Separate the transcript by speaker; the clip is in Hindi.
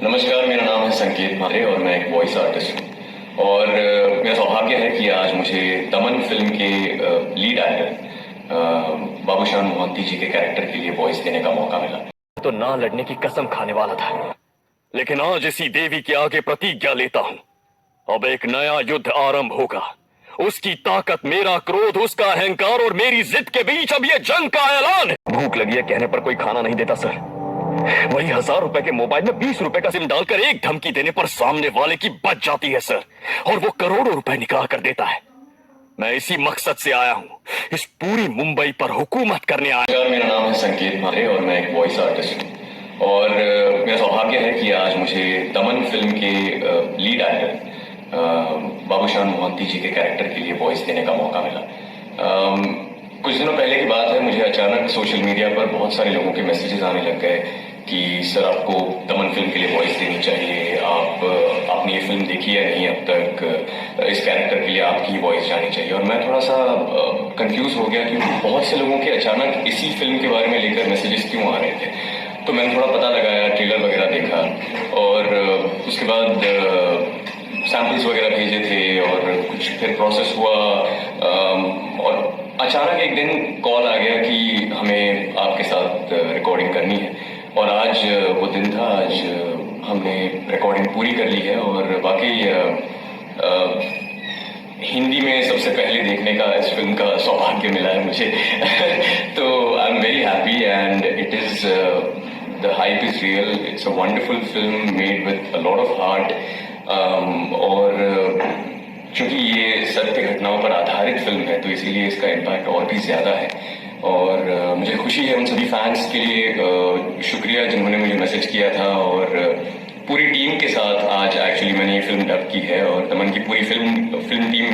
Speaker 1: नमस्कार, मेरा नाम है संकेत मारे और मैं एक वॉइस आर्टिस्ट हूँ। और मेरा सौभाग्य है कि आज मुझे दमन फिल्म के लीड एक्टर बाबूशान मोहंती जी के कैरेक्टर के लिए वॉइस देने का मौका मिला।
Speaker 2: तो ना लड़ने की कसम खाने वाला था, लेकिन आज इसी देवी के आगे प्रतिज्ञा लेता हूँ। अब एक नया युद्ध आरंभ होगा। उसकी ताकत, मेरा क्रोध, उसका अहंकार और मेरी जिद के बीच अब ये जंग का ऐलान है। भूख लगी है कहने पर कोई खाना नहीं देता सर। वही 1000 रुपए के मोबाइल में 20 रुपए का सिम डालकर एक धमकी देने पर सामने वाले की बच जाती है सर, और वो करोड़ों रुपए निकाल कर देता है। मैं इसी मकसद से आया हूँ, इस पूरी मुंबई पर हुकूमत करने आया।
Speaker 1: नमस्कार, मेरा नाम है संकेत मारे और मैं एक वॉइस आर्टिस्ट हूँ। और मेरा सौभाग्य है कि आज मुझे दमन फिल्म के लीड एक्टर बाबूशान मोहंती जी के कैरेक्टर के लिए वॉइस देने का मौका मिला। कुछ दिनों पहले की बात है, मुझे अचानक सोशल मीडिया पर बहुत सारे लोगों के मैसेजेस आने लग गए कि सर आपको दमन फिल्म के लिए वॉइस देनी चाहिए, आपने ये फिल्म देखी है नहीं अब तक, इस कैरेक्टर के लिए आपकी वॉइस जानी चाहिए। और मैं थोड़ा सा कंफ्यूज हो गया क्योंकि बहुत से लोगों के अचानक इसी फिल्म के बारे में लेकर मैसेजेस क्यों आ रहे थे। तो मैंने थोड़ा पता लगाया, ट्रेलर वगैरह देखा और उसके बाद सैम्पल्स वगैरह भेजे थे और कुछ फिर प्रोसेस हुआ। और अचानक एक दिन कॉल आ गया कि हमें आपके साथ रिकॉर्डिंग करनी है। और आज वो दिन था, आज हमने रिकॉर्डिंग पूरी कर ली है और वाकई हिंदी में सबसे पहले देखने का इस फिल्म का सौभाग्य मिला है मुझे। तो I am very happy and it is the hype is real. It's a wonderful film made with a lot of heart. और क्योंकि ये सत्य घटनाओं पर आधारित फिल्म है तो इसीलिए इसका इम्पैक्ट और भी ज़्यादा है। और मुझे खुशी है उन सभी फैंस के लिए, शुक्रिया जिन्होंने मुझे मैसेज किया था। और पूरी टीम के साथ आज एक्चुअली मैंने ये फिल्म डब की है और दमन की पूरी फिल्म टीम